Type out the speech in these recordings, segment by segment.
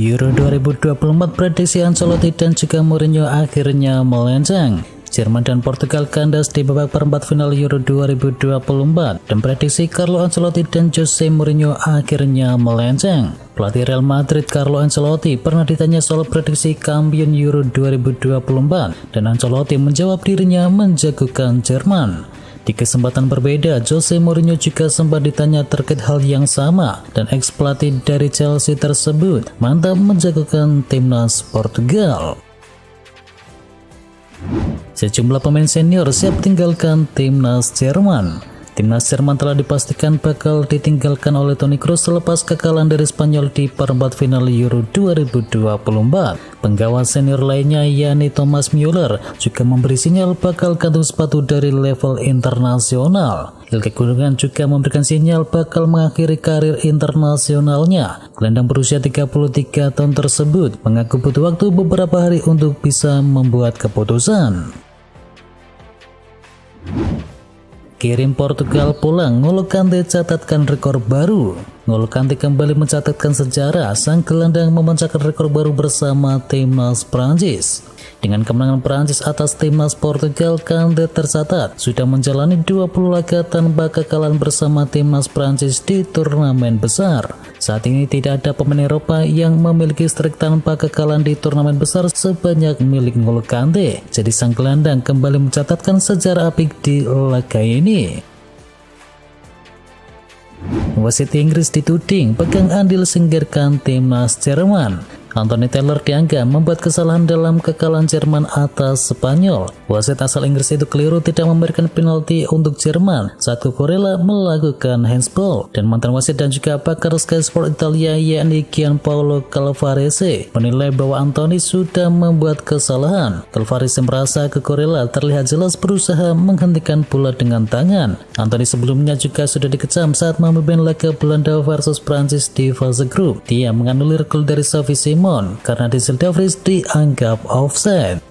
Euro 2024 prediksi Ancelotti dan juga Mourinho akhirnya melenceng. Jerman dan Portugal kandas di babak perempat final Euro 2024 dan prediksi Carlo Ancelotti dan Jose Mourinho akhirnya melenceng. Pelatih Real Madrid Carlo Ancelotti pernah ditanya soal prediksi kampiun Euro 2024 dan Ancelotti menjawab dirinya menjagokan Jerman. Di kesempatan berbeda, Jose Mourinho juga sempat ditanya terkait hal yang sama dan ex-pelatih dari Chelsea tersebut mantap menjagokan timnas Portugal. Sejumlah pemain senior siap tinggalkan timnas Jerman. Timnas Jerman telah dipastikan bakal ditinggalkan oleh Toni Kroos selepas kekalahan dari Spanyol di perempat final Euro 2024. Penggawa senior lainnya yakni Thomas Müller juga memberi sinyal bakal gantung sepatu dari level internasional. Ilkay Gundogan juga memberikan sinyal bakal mengakhiri karir internasionalnya. Gelandang berusia 33 tahun tersebut mengaku butuh waktu beberapa hari untuk bisa membuat keputusan. Kirim Portugal pulang, N'Golo Kante catatkan rekor baru. N'Golo Kante kembali mencatatkan sejarah, sang gelandang memecahkan rekor baru bersama timnas Prancis. Dengan kemenangan Prancis atas timnas Portugal, Kante tercatat sudah menjalani 20 laga tanpa kekalahan bersama timnas Prancis di turnamen besar. Saat ini tidak ada pemain Eropa yang memiliki streak tanpa kekalahan di turnamen besar sebanyak milik N'Golo Kante. Jadi sang gelandang kembali mencatatkan sejarah apik di laga ini. Wasit Inggris dituding pegang andil singkirkan timnas Jerman. Anthony Taylor dianggap membuat kesalahan dalam kekalahan Jerman atas Spanyol. Wasit asal Inggris itu keliru tidak memberikan penalti untuk Jerman saat Cucurella melakukan handsball. Dan mantan wasit dan juga pakar Sky Sport Italia yakni Gianpaolo Calvarese menilai bahwa Anthony sudah membuat kesalahan. Calvarese merasa Cucurella terlihat jelas berusaha menghentikan bola dengan tangan. Anthony sebelumnya juga sudah dikecam saat memimpin laga Belanda versus Prancis di fase grup. Dia menganulir gol dari Xavi Simons karena Denzel Dumfries dianggap offside.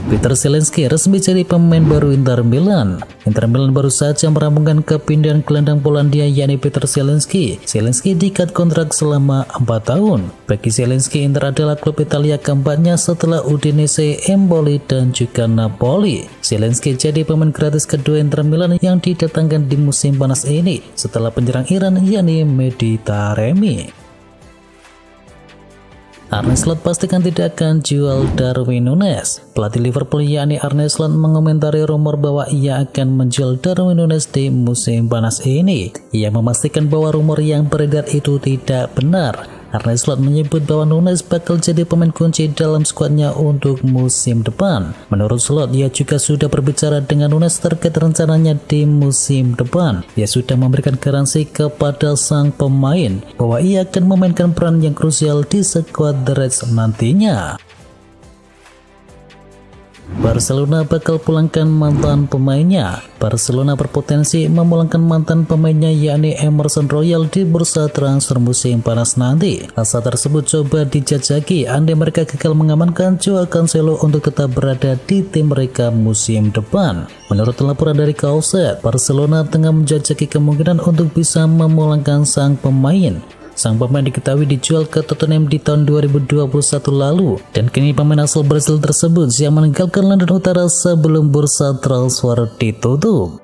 Peter Cielinski resmi jadi pemain baru Inter Milan. Inter Milan baru saja merampungkan kepindahan gelandang Polandia yakni Peter Cielinski. Cielinski diikat kontrak selama 4 tahun. Bagi Cielinski, Inter adalah klub Italia keempatnya setelah Udinese, Empoli, dan juga Napoli. Cielinski jadi pemain gratis kedua Inter Milan yang didatangkan di musim panas ini setelah penyerang Iran yakni Mehdi Taremi. Arne Slot pastikan tidak akan jual Darwin Núñez. Pelatih Liverpool yakni Arne Slot mengomentari rumor bahwa ia akan menjual Darwin Núñez di musim panas ini. Ia memastikan bahwa rumor yang beredar itu tidak benar. Arne Slot menyebut bahwa Núñez bakal jadi pemain kunci dalam skuadnya untuk musim depan. Menurut Slot, ia juga sudah berbicara dengan Núñez terkait rencananya di musim depan. Ia sudah memberikan garansi kepada sang pemain bahwa ia akan memainkan peran yang krusial di skuad The Reds nantinya. Barcelona bakal pulangkan mantan pemainnya. Barcelona berpotensi memulangkan mantan pemainnya yakni Emerson Royal di bursa transfer musim panas nanti. Asa tersebut coba dijajaki andai mereka gagal mengamankan Joao Cancelo untuk tetap berada di tim mereka musim depan. Menurut laporan dari Kauset, Barcelona tengah menjajaki kemungkinan untuk bisa memulangkan sang pemain. Sang pemain diketahui dijual ke Tottenham di tahun 2021 lalu dan kini pemain asal Brasil tersebut siap meninggalkan London Utara sebelum bursa transfer ditutup.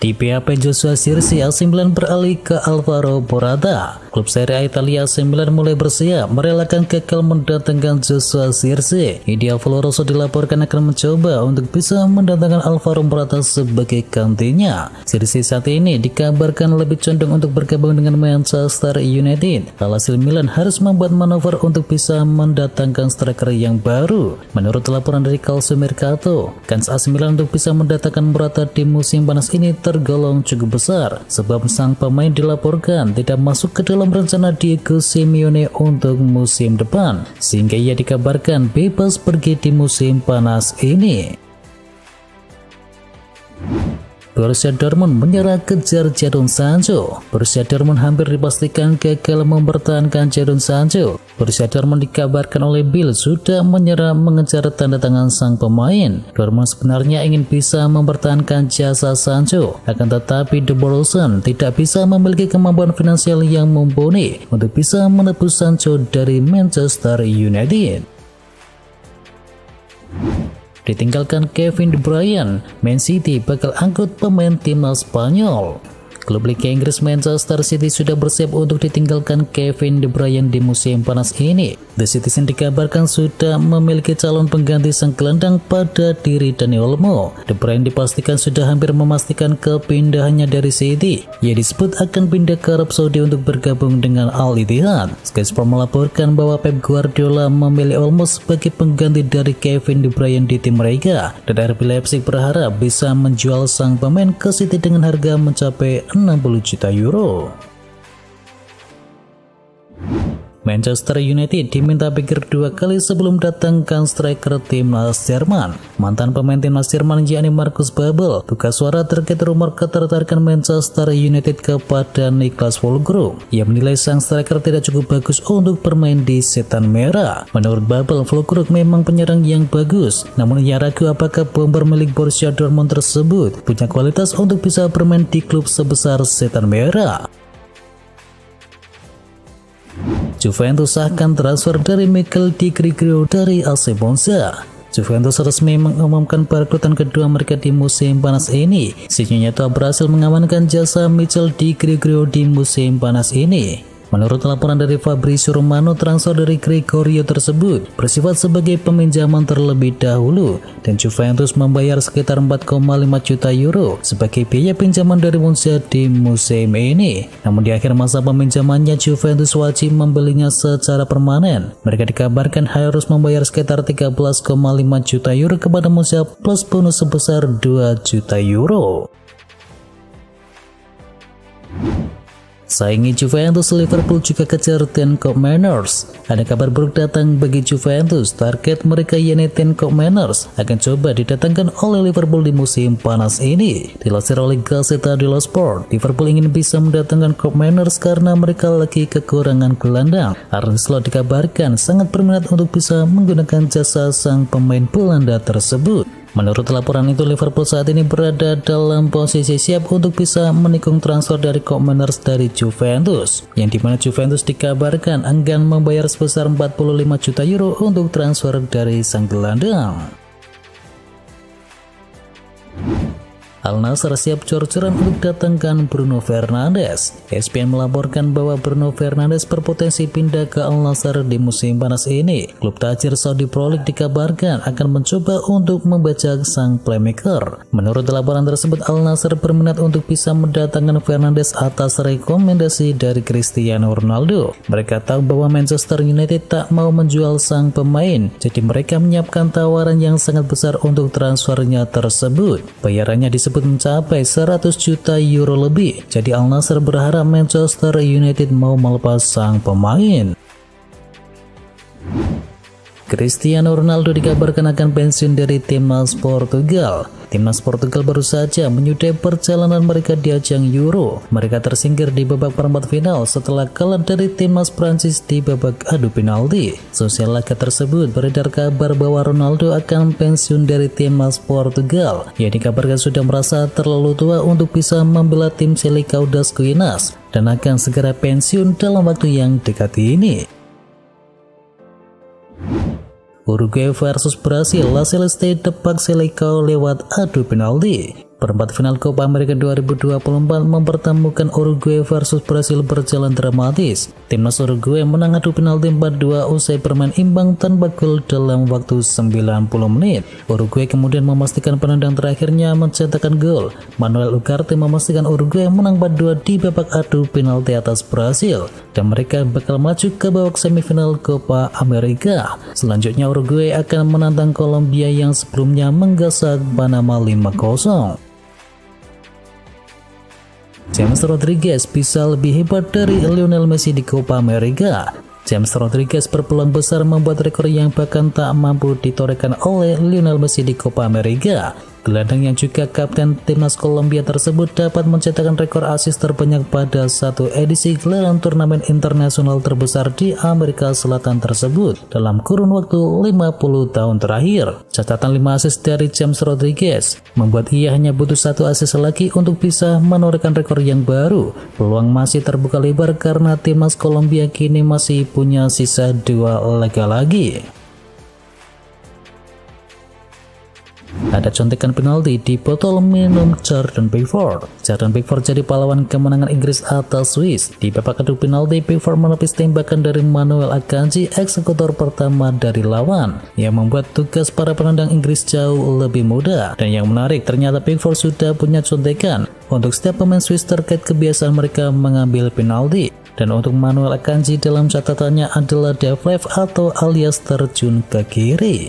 Di PHP Joshua Zirkzee, AC Milan beralih ke Alvaro Morata. Klub Serie A Italia AC Milan mulai bersiap merelakan gagal mendatangkan Joshua Zirkzee. Ideal Valoroso dilaporkan akan mencoba untuk bisa mendatangkan Alvaro Morata sebagai gantinya. Zirkzee saat ini dikabarkan lebih condong untuk bergabung dengan Manchester United. Alhasil Milan harus membuat manuver untuk bisa mendatangkan striker yang baru. Menurut laporan dari Calcio Mercato, kans AC Milan untuk bisa mendatangkan Morata di musim panas ini tergolong cukup besar sebab sang pemain dilaporkan tidak masuk ke dalam rencana Diego Simeone untuk musim depan sehingga ia dikabarkan bebas pergi di musim panas ini. Borussia Dortmund menyerah kejar Jadon Sancho. Borussia Dortmund hampir dipastikan gagal mempertahankan Jadon Sancho. Borussia Dortmund dikabarkan oleh Bill sudah menyerah mengejar tanda tangan sang pemain. Dortmund sebenarnya ingin bisa mempertahankan jasa Sancho, akan tetapi The Borussia tidak bisa memiliki kemampuan finansial yang mumpuni untuk bisa menebus Sancho dari Manchester United. Ditinggalkan Kevin De Bruyne, Man City bakal angkut pemain timnas Spanyol. Klub Liga Inggris Manchester City sudah bersiap untuk ditinggalkan Kevin De Bruyne di musim panas ini. The Citizen dikabarkan sudah memiliki calon pengganti sang gelandang pada diri Dani Olmo. De Bruyne dipastikan sudah hampir memastikan kepindahannya dari City. Ia disebut akan pindah ke Arab Saudi untuk bergabung dengan Al Ittihad. Sky Sport melaporkan bahwa Pep Guardiola memilih Olmo sebagai pengganti dari Kevin De Bruyne di tim mereka, dan RB Leipzig berharap bisa menjual sang pemain ke City dengan harga mencapai 60 juta euro. Manchester United diminta pikir 2 kali sebelum datangkan striker timnas Jerman. Mantan pemain timnas Jerman yakni Markus Babbel buka suara terkait rumor ketertarikan Manchester United kepada Niklas Füllkrug. Ia menilai sang striker tidak cukup bagus untuk bermain di Setan Merah. Menurut Babbel, Füllkrug memang penyerang yang bagus, namun ia ragu apakah bomber milik Borussia Dortmund tersebut punya kualitas untuk bisa bermain di klub sebesar Setan Merah. Juventus akan transfer dari Mikel Di Gregorio dari AC Monza. Juventus resmi mengumumkan perekrutan kedua mereka di musim panas ini. Sejujurnya telah berhasil mengamankan jasa Mikel Di Gregorio di musim panas ini. Menurut laporan dari Fabrizio Romano, transfer dari Gregorio tersebut bersifat sebagai peminjaman terlebih dahulu, dan Juventus membayar sekitar 4,5 juta euro sebagai biaya pinjaman dari Monza di musim ini. Namun di akhir masa peminjamannya, Juventus wajib membelinya secara permanen. Mereka dikabarkan harus membayar sekitar 13,5 juta euro kepada Monza plus bonus sebesar 2 juta euro. Saingi Juventus, Liverpool juga kejar Ten Koopmeiners. Ada kabar buruk datang bagi Juventus. Target mereka yakni Ten Koopmeiners akan coba didatangkan oleh Liverpool di musim panas ini. Dilansir oleh Gazzetta dello Sport, Liverpool ingin bisa mendatangkan Koopmeiners karena mereka lagi kekurangan gelandang. Arne Slot dikabarkan sangat berminat untuk bisa menggunakan jasa sang pemain Belanda tersebut. Menurut laporan itu, Liverpool saat ini berada dalam posisi siap untuk bisa menikung transfer dari Koopmeiners dari Juventus, yang dimana Juventus dikabarkan enggan membayar sebesar 45 juta euro untuk transfer dari sang gelandang. Al Nassr siap cor-coran untuk datangkan Bruno Fernandes. ESPN melaporkan bahwa Bruno Fernandes berpotensi pindah ke Al Nassr di musim panas ini. Klub tajir Saudi Pro League dikabarkan akan mencoba untuk membajak sang playmaker. Menurut laporan tersebut, Al Nassr berminat untuk bisa mendatangkan Fernandes atas rekomendasi dari Cristiano Ronaldo. Mereka tahu bahwa Manchester United tak mau menjual sang pemain, jadi mereka menyiapkan tawaran yang sangat besar untuk transfernya tersebut. Bayarannya disebut mencapai 100 juta euro lebih. Jadi Al Nassr berharap Manchester United mau melepas sang pemain. Cristiano Ronaldo dikabarkan akan pensiun dari timnas Portugal. Timnas Portugal baru saja menyudahi perjalanan mereka di ajang Euro. Mereka tersingkir di babak perempat final setelah kalah dari timnas Prancis di babak adu penalti. Sosial laga tersebut beredar kabar bahwa Ronaldo akan pensiun dari timnas Portugal. Ia dikabarkan sudah merasa terlalu tua untuk bisa membela tim Selecao das Guianas dan akan segera pensiun dalam waktu yang dekat ini. Uruguay versus Brasil, La Celeste depak Selecao lewat adu penalti. Perempat final Copa America 2024 mempertemukan Uruguay versus Brasil berjalan dramatis. Timnas Uruguay menang adu penalti 4-2 usai bermain imbang tanpa gol dalam waktu 90 menit. Uruguay kemudian memastikan penendang terakhirnya mencetakkan gol. Manuel Ugarte memastikan Uruguay menang 4-2 di babak adu penalti atas Brasil, dan mereka bakal maju ke babak semifinal Copa America. Selanjutnya Uruguay akan menantang Kolombia yang sebelumnya menggasak Panama 5-0. James Rodriguez bisa lebih hebat dari Lionel Messi di Copa America. James Rodriguez berpeluang besar membuat rekor yang bahkan tak mampu ditorehkan oleh Lionel Messi di Copa America. Gelandang yang juga kapten timnas Kolombia tersebut dapat mencetakkan rekor assist terbanyak pada satu edisi gelaran turnamen internasional terbesar di Amerika Selatan tersebut dalam kurun waktu 50 tahun terakhir. Catatan 5 assist dari James Rodriguez membuat ia hanya butuh 1 assist lagi untuk bisa menorehkan rekor yang baru. Peluang masih terbuka lebar karena timnas Kolombia kini masih punya sisa 2 laga lagi. Ada contekan penalti di botol minum Jordan Pickford. Jordan Pickford jadi pahlawan kemenangan Inggris atas Swiss. Di babak adu penalti, Pickford menepis tembakan dari Manuel Akanji, eksekutor pertama dari lawan, yang membuat tugas para penendang Inggris jauh lebih mudah. Dan yang menarik, ternyata Pickford sudah punya contekan untuk setiap pemain Swiss terkait kebiasaan mereka mengambil penalti. Dan untuk Manuel Akanji, dalam catatannya adalah dive left atau alias terjun ke kiri.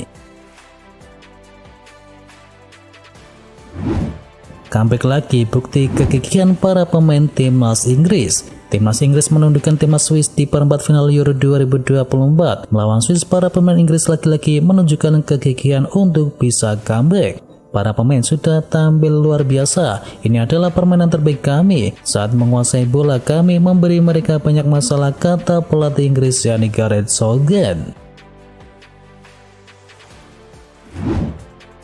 Comeback lagi bukti kegigihan para pemain timnas Inggris. Timnas Inggris menundukkan timnas Swiss di perempat final Euro 2024. Melawan Swiss, para pemain Inggris lagi-lagi menunjukkan kegigihan untuk bisa comeback. Para pemain sudah tampil luar biasa. Ini adalah permainan terbaik kami. Saat menguasai bola, kami memberi mereka banyak masalah, kata pelatih Inggris yakni Gareth Southgate.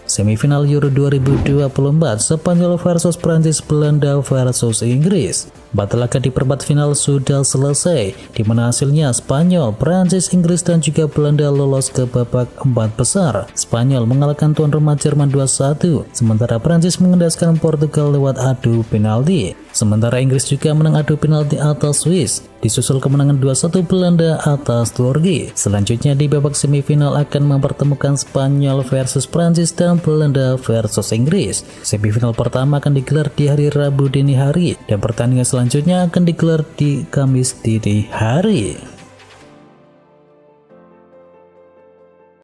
Semifinal Euro 2024, Spanyol versus Prancis, Belanda versus Inggris. Battle laga di perempat final sudah selesai, di mana hasilnya Spanyol, Prancis, Inggris, dan juga Belanda lolos ke babak 4 besar. Spanyol mengalahkan tuan rumah Jerman 2-1, sementara Prancis mengendaskan Portugal lewat adu penalti. Sementara Inggris juga menang adu penalti atas Swiss, disusul kemenangan 2-1 Belanda atas Turki. Selanjutnya di babak semifinal akan mempertemukan Spanyol versus Prancis dan Belanda versus Inggris. Semifinal pertama akan digelar di hari Rabu dini hari, dan pertandingan selanjutnya akan digelar di Kamis dini hari.